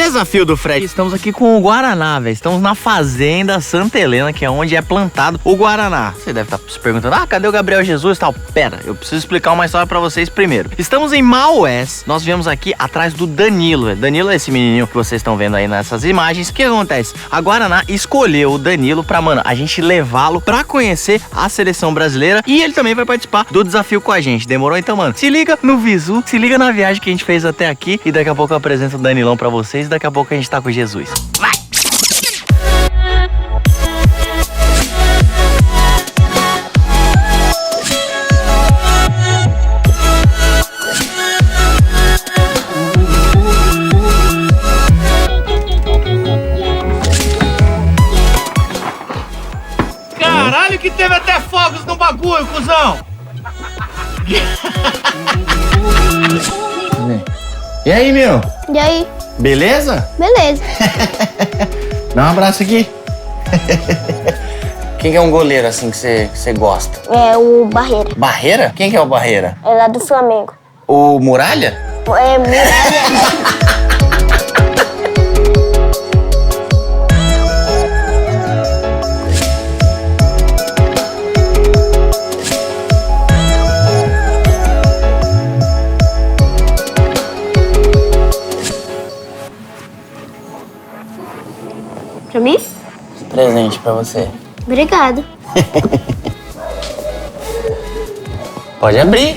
Desafio do Fred. Estamos aqui com o Guaraná, velho. Estamos na Fazenda Santa Helena, que é onde é plantado o Guaraná. Você deve estar se perguntando, cadê o Gabriel Jesus e tal? Pera, eu preciso explicar uma história pra vocês primeiro. Estamos em Maués. Nós viemos aqui atrás do Danilo. Danilo é esse menininho que vocês estão vendo aí nessas imagens. O que acontece? A Guaraná escolheu o Danilo pra, mano, a gente levá-lo pra conhecer a seleção brasileira. E ele também vai participar do desafio com a gente. Demorou? Então, mano, se liga no visu, se liga na viagem que a gente fez até aqui. E daqui a pouco eu apresento o Danilão pra vocês. Daqui a pouco a gente tá com Jesus. Vai! Caralho, que teve até fogos no bagulho, cuzão! E aí, meu? E aí? Beleza? Beleza. Dá um abraço aqui. Quem que é um goleiro assim que você gosta? É o Barreira. Barreira? Quem que é o Barreira? É lá do Flamengo. O Muralha? É Muralha. Pra mim? Presente pra você. Obrigado. Pode abrir.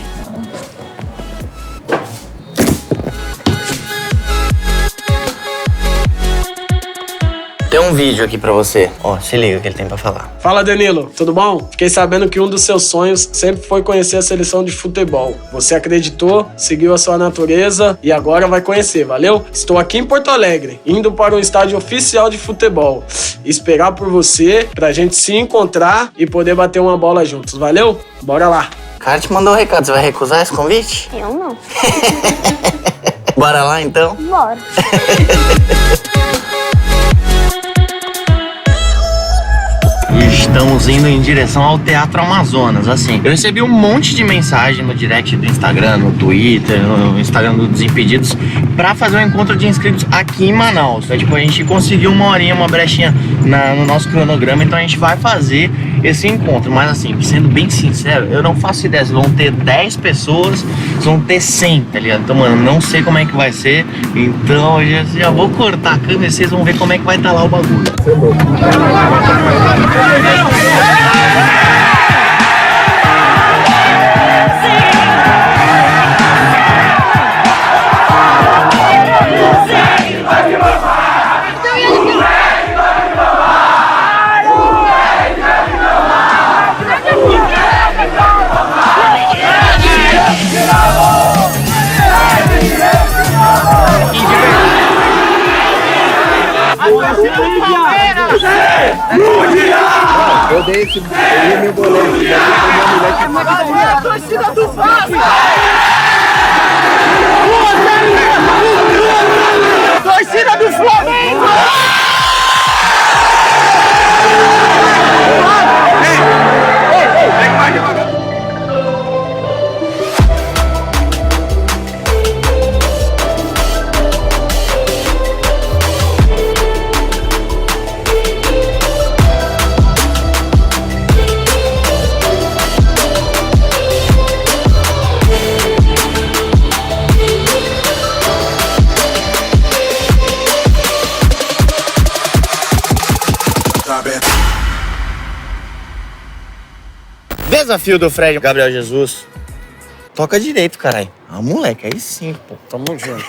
Tem um vídeo aqui pra você. Ó, se liga o que ele tem pra falar. Fala, Danilo, tudo bom? Fiquei sabendo que um dos seus sonhos sempre foi conhecer a seleção de futebol. Você acreditou, seguiu a sua natureza e agora vai conhecer, valeu? Estou aqui em Porto Alegre, indo para um estádio oficial de futebol. Esperar por você, pra gente se encontrar e poder bater uma bola juntos, valeu? Bora lá! O cara te mandou um recado, você vai recusar esse convite? Eu não. Bora lá, então? Bora. Estamos indo em direção ao Teatro Amazonas, assim. Eu recebi um monte de mensagem no direct do Instagram, no Twitter, no Instagram do Desimpedidos, pra fazer um encontro de inscritos aqui em Manaus. Então, tipo, a gente conseguiu uma horinha, uma brechinha no nosso cronograma, então a gente vai fazer esse encontro. Mas assim, sendo bem sincero, eu não faço ideia se vão ter 10 pessoas, se vão ter 100, tá ligado? Então, mano, não sei como é que vai ser. Então, eu já vou cortar a câmera e vocês vão ver como é que vai estar lá o bagulho. Eu dei esse meu boleto. A torcida do Vasco! Torcida do Flamengo! Desafio do Fred, Gabriel Jesus. Toca direito, caralho. Moleque, aí sim, pô. Tamo junto.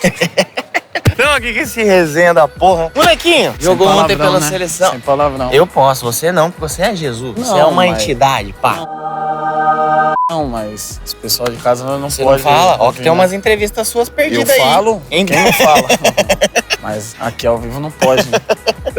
Então aqui com esse resenha da porra. Molequinho, jogou ontem pela seleção. Sem palavrão. Eu posso, você não, porque você é Jesus. Você Não, é uma mas- entidade, pá. Não, mas esse pessoal de casa não Você pode... não fala? Ó, que tem né? umas entrevistas suas Eu perdidas aí. falo? Hein? Quem não fala? Mas aqui ao vivo não pode, né?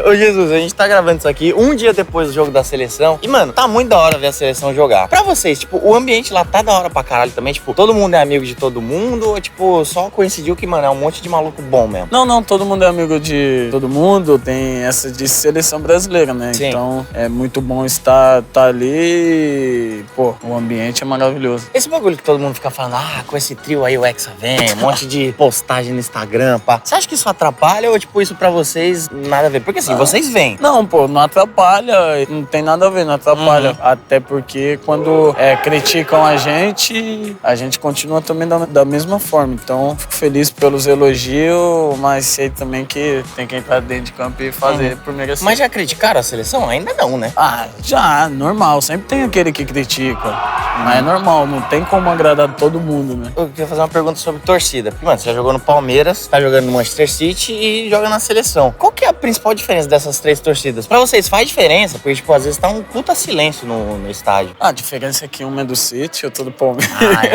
Ô Jesus, a gente tá gravando isso aqui um dia depois do jogo da seleção. E, mano, tá muito da hora ver a seleção jogar. Pra vocês, tipo, o ambiente lá tá da hora pra caralho também. Tipo, todo mundo é amigo de todo mundo. Ou, tipo, só coincidiu que, mano, é um monte de maluco bom mesmo. Não, todo mundo é amigo de todo mundo. Tem essa de seleção brasileira, né? Sim. Então é muito bom estar ali e, pô, o ambiente é maravilhoso. Esse bagulho que todo mundo fica falando, com esse trio aí o Hexa vem, um monte de postagem no Instagram, pá. Você acha que isso atrapalha atrapalha ou, tipo, isso pra vocês nada a ver? Porque assim, vocês vêm. Não, pô, não atrapalha, não tem nada a ver, não atrapalha. Até porque quando criticam a gente continua também da mesma forma. Então, fico feliz pelos elogios, mas sei também que tem que entrar dentro de campo e fazer por merecer. Mas já criticaram a seleção? Ainda não, né? Ah, já, normal. Sempre tem aquele que critica. Mas é normal, não tem como agradar todo mundo, né? Eu queria fazer uma pergunta sobre torcida. Porque, mano, você já jogou no Palmeiras, tá jogando no Manchester City e joga na seleção. Qual que é a principal diferença dessas três torcidas? Pra vocês faz diferença? Porque, tipo, às vezes tá um puta silêncio no estádio. A diferença é que uma é do City, eu tô do Palmeiras. Ai.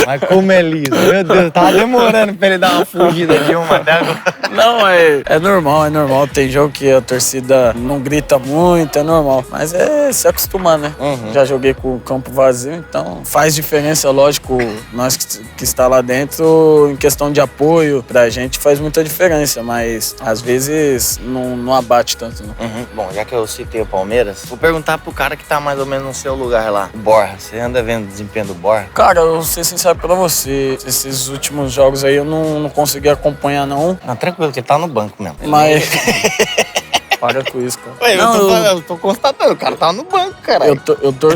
Mas como é liso. Meu Deus, tava demorando pra ele dar uma fugida de uma até agora. Não, é normal. Tem jogo que a torcida não grita muito, é normal. Mas é se acostumar, né? Já joguei com o campo vazio, então faz diferença, lógico. Nós que está lá dentro, em questão de apoio, pra gente faz muita diferença. Mas às vezes não abate tanto, não. Bom, já que eu citei o Palmeiras, vou perguntar pro cara que tá mais ou menos no seu lugar lá. O Borja, você anda vendo o desempenho do Borja? Cara, eu vou ser sincero pra você, esses últimos jogos aí eu não consegui acompanhar, não. Não, tranquilo, que ele tá no banco mesmo. Mas... Para com isso, cara. Ué, eu tô constatando, o cara tava no banco, caralho.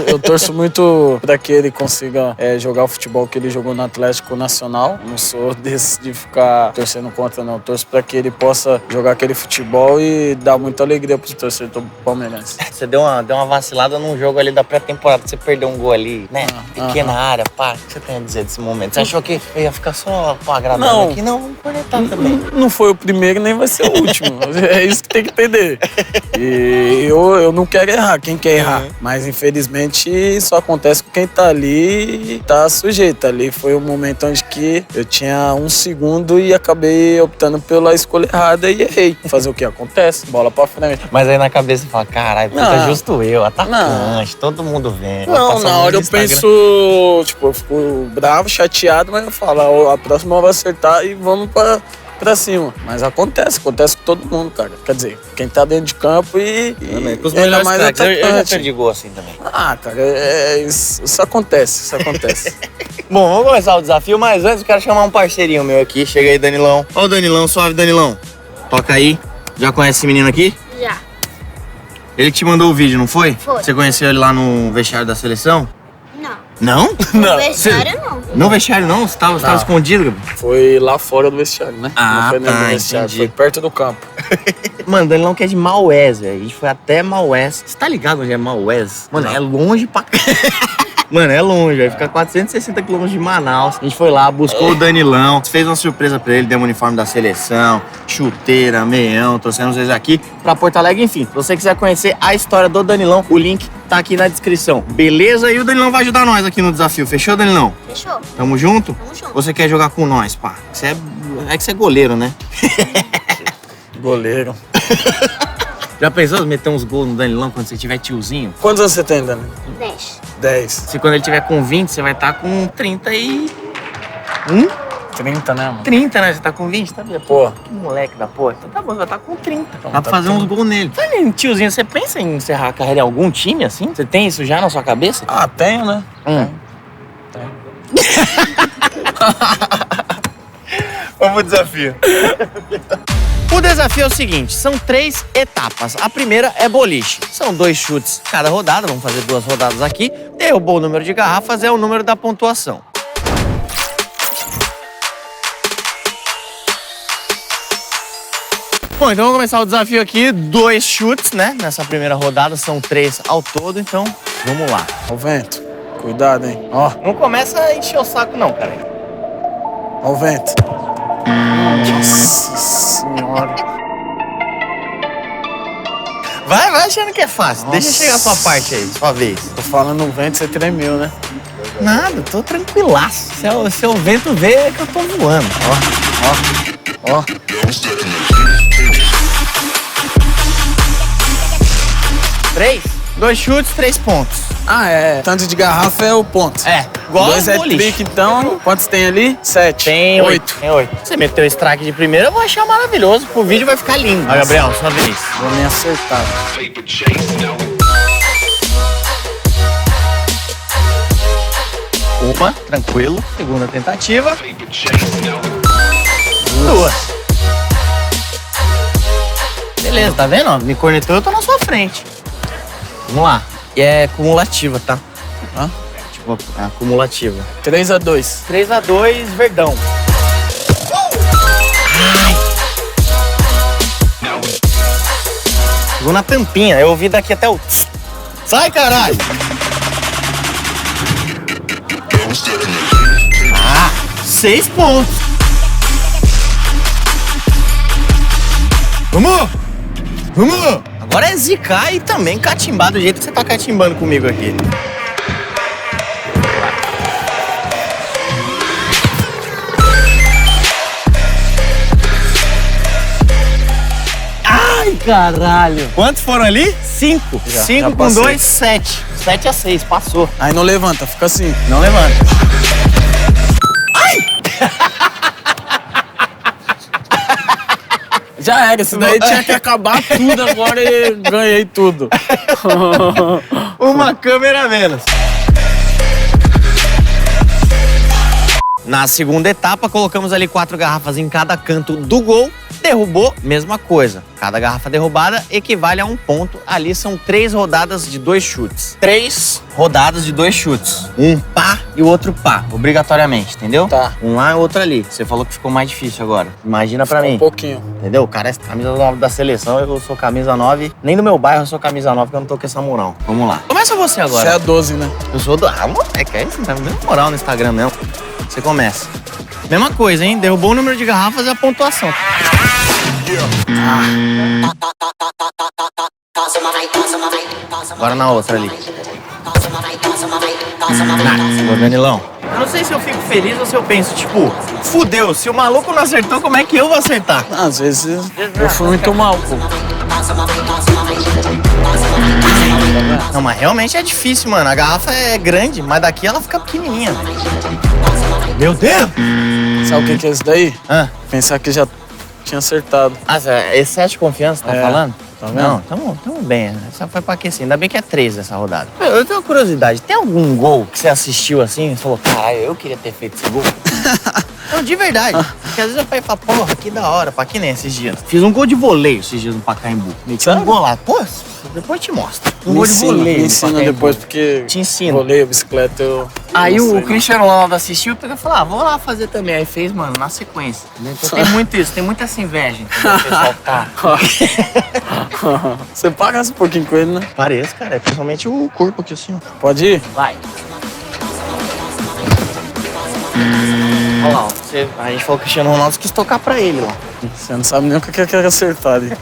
Eu torço muito pra que ele consiga jogar o futebol que ele jogou no Atlético Nacional. Não sou desse de ficar torcendo contra, não. Eu torço pra que ele possa jogar aquele futebol e dar muita alegria pros torcedores palmeirenses. Você deu uma vacilada num jogo ali da pré-temporada, você perdeu um gol ali, né? Pequena área, pá. O que você tem a dizer desse momento? Você achou que eu ia ficar só agradando aqui? Não, vamos conectar também. Não foi o primeiro nem vai ser o último. É isso que tem que entender. E eu não quero errar, quem quer errar. Mas infelizmente isso acontece com quem tá ali e tá sujeito. Ali foi um momento onde que eu tinha 1 segundo e acabei optando pela escolha errada e errei. Fazer o que? Acontece, bola pra frente. Mas aí na cabeça você fala, caralho, puta, justo eu, atacante, todo mundo vem. Não, na hora eu penso, tipo, eu fico bravo, chateado, mas eu falo, a próxima eu vou acertar e vamos pra cima. Mas acontece com todo mundo, cara. Quer dizer, quem tá dentro de campo e ele é mais atacante. Eu já perdi gol assim também. Ah, cara, isso acontece. Bom, vamos começar o desafio, mas antes eu quero chamar um parceirinho meu aqui. Chega aí, Danilão. Ó o Danilão, suave, Danilão. Toca aí. Já conhece esse menino aqui? Já. Ele que te mandou o vídeo, não foi? Foi. Você conheceu ele lá no vestiário da seleção? Não. Não? No vestiário, não. No vestiário não? Você tava escondido, Gabriel? Foi lá fora do vestiário, né? Não foi dentro do vestiário, entendi. foi perto do campo. Mano, Danilão que é de Maués, velho. A gente foi até Maués. Você tá ligado onde é Maués? Mano, é longe pra... Mano, é longe, vai ficar 460 quilômetros de Manaus. A gente foi lá, buscou o Danilão, fez uma surpresa pra ele, deu um uniforme da seleção, chuteira, meião, trouxemos eles aqui pra Porto Alegre. Enfim, se você quiser conhecer a história do Danilão, o link tá aqui na descrição. Beleza? E o Danilão vai ajudar nós aqui no desafio. Fechou, Danilão? Fechou. Tamo junto? Tamo junto. Ou você quer jogar com nós, pá? É que você é goleiro, né? Goleiro. Já pensou em meter uns gols no Danilão quando você tiver tiozinho? Quantos anos você tem, Dani? 10. 10. Se quando ele tiver com 20, você vai estar com 30 e... 30, né, mano? 30, né? Você tá com 20, tá vendo? Pô. Que moleque da porra. Então tá bom, você vai estar com 30. Dá tá pra fazer uns gols nele. Falei, tiozinho, você pensa em encerrar a carreira em algum time, assim? Você tem isso já na sua cabeça? Ah, tenho, né? Tenho. Vamos pro desafio. O desafio é o seguinte, são 3 etapas. A primeira é boliche. São 2 chutes cada rodada, vamos fazer 2 rodadas aqui. Derrubou o número de garrafas, é o número da pontuação. Bom, então vamos começar o desafio aqui. 2 chutes, né? Nessa primeira rodada, são 3 ao todo, então vamos lá. Ó o vento. Cuidado, hein? Ó. Não começa a encher o saco não, cara. Ó o vento. Nossa senhora. Vai achando que é fácil. Deixa chegar a sua parte aí, sua vez. Tô falando vento, você tremeu, né? Nada, tô tranquilaço. Se o vento vê, é que eu tô voando. Ó. 3, 2 chutes, 3 pontos. Ah, é. Tanto de garrafa é o ponto. É, igual 2 é boliche. trick, então. Quantos tem ali? 7. Tem 8. Tem 8. Você meteu o strike de primeira, eu vou achar maravilhoso. O vídeo vai ficar lindo. Ó, Gabriel, sua vez. Vou me acertar. Opa, tranquilo. Segunda tentativa. 2. Beleza, tá vendo? Ó, me cornetou, eu tô na sua frente. Vamos lá. E é cumulativa, tá? Hã? Tipo, é acumulativa. 3-2. 3-2, Verdão. Ai. Vou na tampinha, eu ouvi daqui até o... Sai, caralho! Ah, 6 pontos. Vamos! Vamos! Agora é zicar e também catimbar do jeito que você tá catimbando comigo aqui. Ai, caralho! Quantos foram ali? 5. Já 5 com passei. 2, 7. 7-6, passou. Aí não levanta, fica assim. Não levanta. Já era, isso daí tinha que acabar tudo agora e ganhei tudo. Uma câmera a menos. Na segunda etapa, colocamos ali 4 garrafas em cada canto do gol. Derrubou, mesma coisa. Cada garrafa derrubada equivale a 1 ponto. Ali são 3 rodadas de 2 chutes. 3 rodadas de 2 chutes. Um pá e o outro pá, obrigatoriamente, entendeu? Tá. Um lá e outro ali. Você falou que ficou mais difícil agora. Imagina pra mim. Um pouquinho. Entendeu? O cara é camisa 9 da seleção, eu sou camisa 9. Nem do meu bairro eu sou camisa 9, porque eu não tô com essa moral. Vamos lá. Começa você agora. Você é 12, né? Eu sou do... Ah, moleque, é isso, não tá me dando moral no Instagram mesmo. Você começa. Mesma coisa, hein? Derrubou o número de garrafas e a pontuação. Agora na outra ali. Ô, Danilão. Eu não sei se eu fico feliz ou se eu penso, tipo, fudeu, se o maluco não acertou, como é que eu vou acertar? Às vezes eu fui muito mal, pô. Não, mas realmente é difícil, mano. A garrafa é grande, mas daqui ela fica pequenininha. Meu Deus! Sabe o que é isso daí? Ah, Pensar que já tinha acertado. excesso de confiança, tá É. falando? Tá vendo? Não, tamo bem. Essa foi pra aquecer. Ainda bem que é 3 essa rodada. Eu tenho uma curiosidade. Tem algum gol que você assistiu assim e falou, caralho, eu queria ter feito esse gol? Não, de verdade. Porque às vezes eu pego e falo, porra, que da hora. Pra que nem esses dias. Fiz um gol de voleio esses dias no Pacaembu. Meti um Sério? gol lá. Pô, depois eu te mostro. Um Me gol de ensina, voleio. me no ensina Pacaembu. depois, porque Te ensino. voleio, bicicleta, eu... Aí não o sei, Cristiano Ronaldo assistiu e falou, vou lá fazer também. Aí fez, mano, na sequência. Então tem muito isso, tem muita essa inveja. Entendeu? O pessoal tá... não. Você parece um pouquinho com ele, né? Parece, cara. É principalmente o corpo aqui assim, ó. Pode ir? Vai. Olha lá, ó. A gente falou que o Cristiano Ronaldo quis tocar pra ele, ó. Você não sabe nem o que eu quero acertar ali.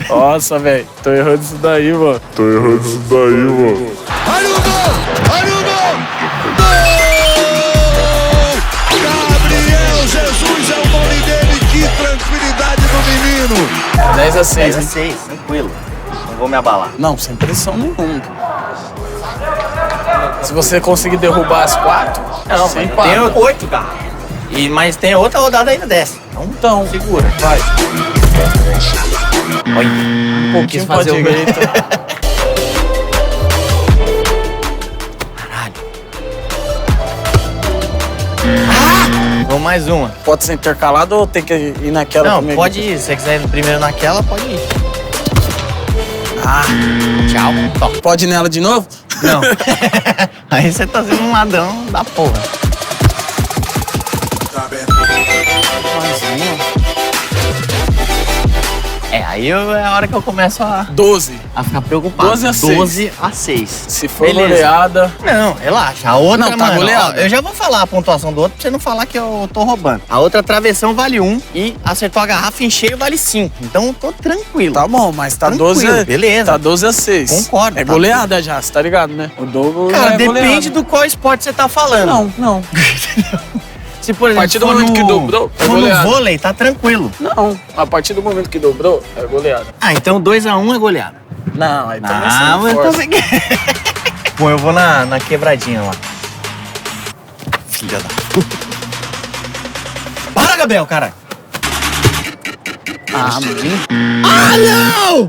Nossa, velho. Tô errando isso daí, mano. Olha o gol! Olha o gol! Gol! Gabriel Jesus é o nome dele. Que tranquilidade do menino. 10-6, hein? 6, tranquilo. Não vou me abalar. Não, sem pressão nenhuma. Se você conseguir derrubar as 4, Não, sem mas tem 8 garrafas. Mas tem outra rodada ainda dessa. Então, segura. vai. Olha, um pouquinho pra fazer o... direita. Caralho. Vamos mais uma. Pode ser intercalado ou tem que ir naquela Não, comigo? pode ir. Se você quiser ir primeiro naquela, pode ir. Tchau. Tó. Pode ir nela de novo? Não. Aí você tá sendo um ladrão da porra. Aí é a hora que eu começo a 12. ficar preocupado. 12-6. 12-6. Se for Beleza. goleada... Não, relaxa. A outra, Não, tá mano, goleada. ó, eu já vou falar a pontuação do outro pra você não falar que eu tô roubando. A outra travessão vale 1 e acertou a garrafa em cheio vale 5. Então eu tô tranquilo. Tá bom, mas tá Tranquilo, 12... beleza. Tá 12-6. Concordo, É tá goleada já, você tá ligado, né? O dobro Cara, é depende goleada. do qual esporte você tá falando. Não. Se, por exemplo, A partir do for momento no- que dobrou, é for no goleada. vôlei, tá tranquilo. Não, a partir do momento que dobrou, é goleada. Ah, então 2-1 é goleada. Não, aí também Ah, você mas não tá força. Bom, eu vou na quebradinha lá. Filha da puta. Para, Gabriel, caralho. Ah, mano. Ah, não!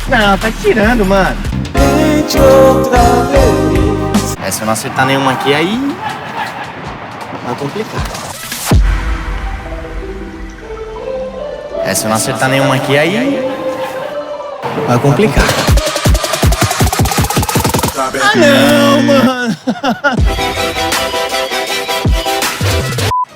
Não, tá tirando, mano. Tente outra vez. É, se eu não acertar nenhuma aqui, aí vai complicar. 10-6. Se eu não acertar nenhuma aqui, aí vai complicar. Ah, não, mano.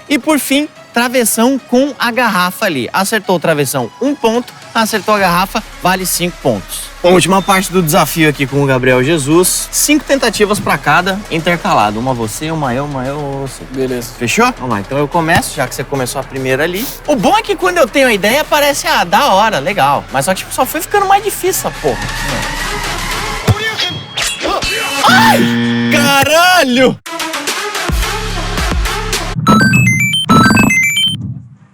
E por fim, travessão com a garrafa ali. Acertou o travessão, 1 ponto. Acertou a garrafa, vale 5 pontos. Bom, última parte do desafio aqui com o Gabriel Jesus. 5 tentativas pra cada, intercalado. Uma você, uma eu, você. Beleza. Fechou? Vamos lá, então eu começo, já que você começou a primeira ali. O bom é que quando eu tenho a ideia, parece, da hora, legal. Mas só que tipo, só foi ficando mais difícil essa porra. Ai, caralho!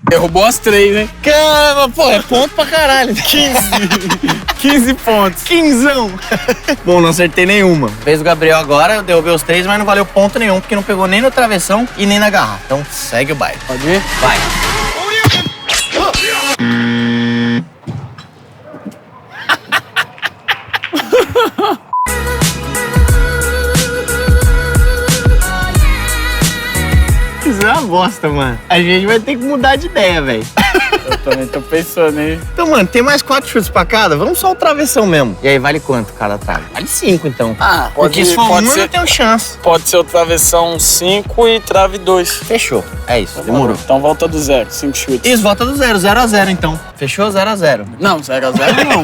Derrubou as 3, hein? Caramba, pô, é ponto pra caralho. 15 pontos. 15. Bom, não acertei nenhuma. Fez o Gabriel agora, eu derrubei os 3, mas não valeu ponto nenhum, porque não pegou nem no travessão e nem na garrafa. Então segue o baile. Pode ir? Vai. Isso é uma bosta, mano. A gente vai ter que mudar de ideia, velho. Eu também tô pensando, hein? Então, mano, tem mais 4 chutes pra cada? Vamos só o travessão mesmo. E aí vale quanto cada trago? Vale 5, então. Porque se for um, eu não tenho chance. Pode ser o travessão 5 e trave 2. Fechou. É isso, demorou. Então volta do 0, 5 chutes. Isso, volta do 0, 0-0 então. Fechou? 0-0. Não, 0-0 não.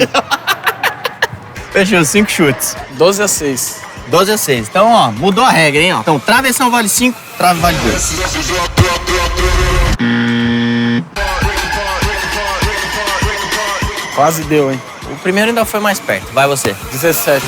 Fechou, 5 chutes. 12-6. 12-6. Então, ó, mudou a regra, hein, ó. Então, travessão vale 5, trave vale 2. Quase deu, hein? O primeiro ainda foi mais perto. Vai você. 17.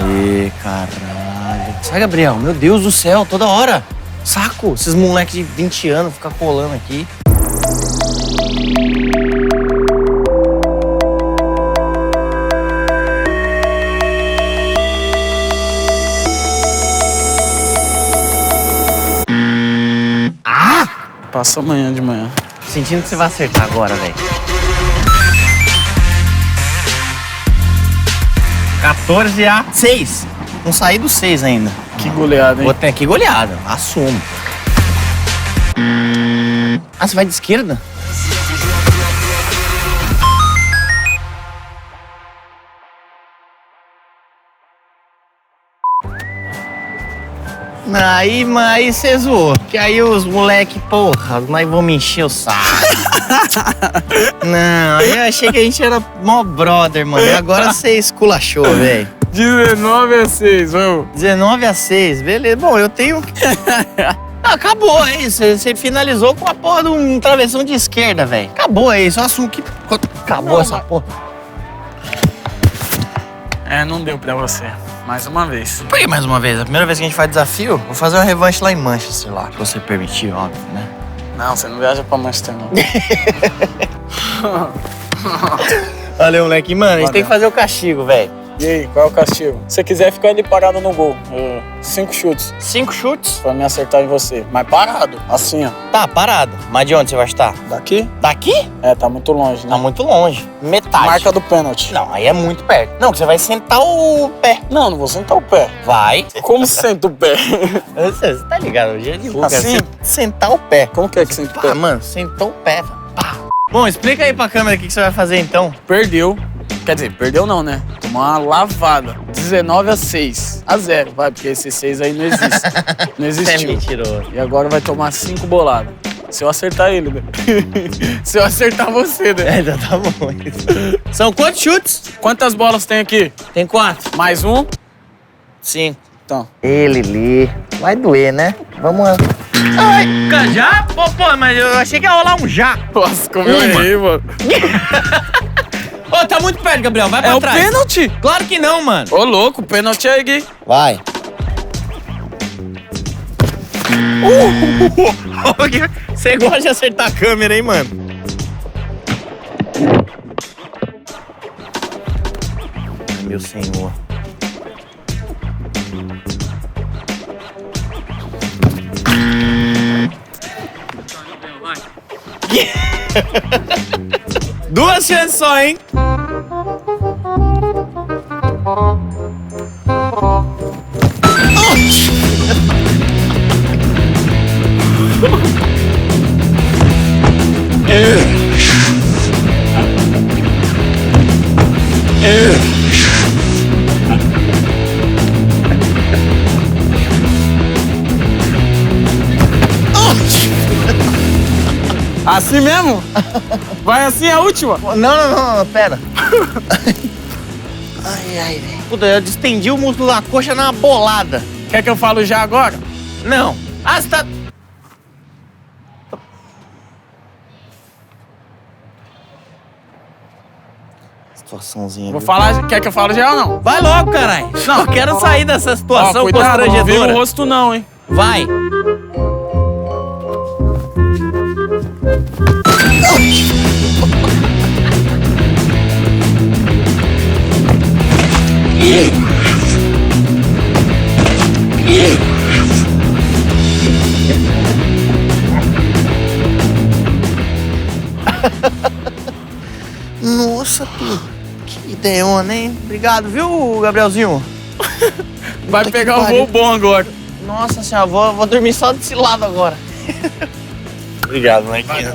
Ê, caralho. Sai, Gabriel. Meu Deus do céu, toda hora. Saco. Esses moleques de 20 anos ficam colando aqui. Passa amanhã de manhã. Sentindo que você vai acertar agora, velho. 14-6. Não saí do 6 ainda. Que goleada, hein? Vou ter aqui goleada. Assumo. Você vai de esquerda? Aí você zoou. Que aí os moleque, porra, nós vamos me encher o saco. Não, eu achei que a gente era mó brother, mano. E agora você esculachou, velho. 19-6, vamos. 19-6, beleza. Bom, eu tenho... Acabou, é isso. Você finalizou com a porra de um travessão de esquerda, velho. Acabou, é isso. Eu assumo que... Acabou essa porra. Não deu pra você. Mais uma vez. Por que mais uma vez? A primeira vez que a gente faz desafio, vou fazer uma revanche lá em Manchester, lá. Se você permitir, óbvio, né? Não, você não viaja pra Manchester, não. Valeu, moleque. Mano, a gente tem que fazer o castigo, velho. E aí, qual é o castigo? Se você quiser ficar ali parado no gol, 5 chutes. 5 chutes? Pra me acertar em você. Mas parado, assim, ó. Tá, parado. Mas de onde você vai estar? Daqui? Daqui? Tá muito longe, né? Tá muito longe. Metade. Marca do pênalti. Não, aí é muito perto. Não, que você vai sentar o pé. Não vou sentar o pé. Vai. Como senta o pé? Você tá ligado? Hoje é de boca. Assim? Sentar o pé. Como que é que senta o pé? Mano, sentou o pé. Pá. Bom, explica aí pra câmera o que você vai fazer então. Perdeu. Quer dizer, perdeu não, né? Tomou uma lavada. 19-6. A 0, vai, porque esse 6 aí não existe. Não existiu. É mentiroso. E agora vai tomar 5 boladas. Se eu acertar ele, né? Se eu acertar você, né? Então tá bom. São quantos chutes? Quantas bolas tem aqui? Tem 4. Mais um? 5. Então. Lili. Vai doer, né? Vamos lá. Ai, já? Pô, mas eu achei que ia rolar um já. Nossa, como eu errei, mano. Ô, tá muito perto, Gabriel. Vai pra trás. É o pênalti? Claro que não, mano. Ô, louco, o pênalti é aí. Vai. Você gosta de acertar a câmera, hein, mano? Ai, meu senhor. Duas chances só, hein? Assim mesmo? Vai assim a última? Não, pera. Ai, velho. Puta, eu distendi o músculo da coxa na bolada. Quer que eu falo já agora? Não. Ah, você tá... Situaçãozinha. Vou falar, quer que eu fale já ou não? Vai logo, caralho. Não, eu quero sair dessa situação Cuidado, não vira o constrangedora. rosto não, hein? Vai. Nossa, que ideona, hein? Obrigado, viu, Gabrielzinho? Vai Puta pegar que um pariu. voo bom agora. Nossa senhora, vou dormir só desse lado agora. Obrigado, molequinho.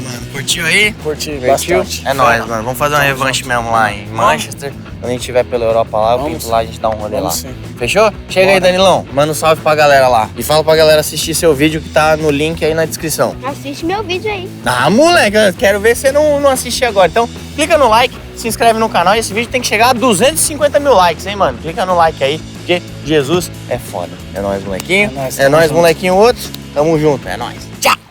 Mano, curtiu aí? Curti, Curtiu? bastante. É nóis, mano. Vamos fazer uma revanche mesmo lá em Manchester. Quando a gente estiver pela Europa lá, eu Vamos pinto lá, a gente dá um rolê lá. Vamos sim. Fechou? Chega aí, Danilão. Manda um salve pra galera lá. E fala pra galera assistir seu vídeo que tá no link aí na descrição. Assiste meu vídeo aí. Ah, moleque, eu quero ver você não assistir agora. Então, clica no like, se inscreve no canal e esse vídeo tem que chegar a 250 mil likes, hein, mano? Clica no like aí, porque Jesus é foda. É nóis, molequinho. É nóis, É tamo nóis, junto. molequinho outro. Tamo junto, é nóis. Tchau!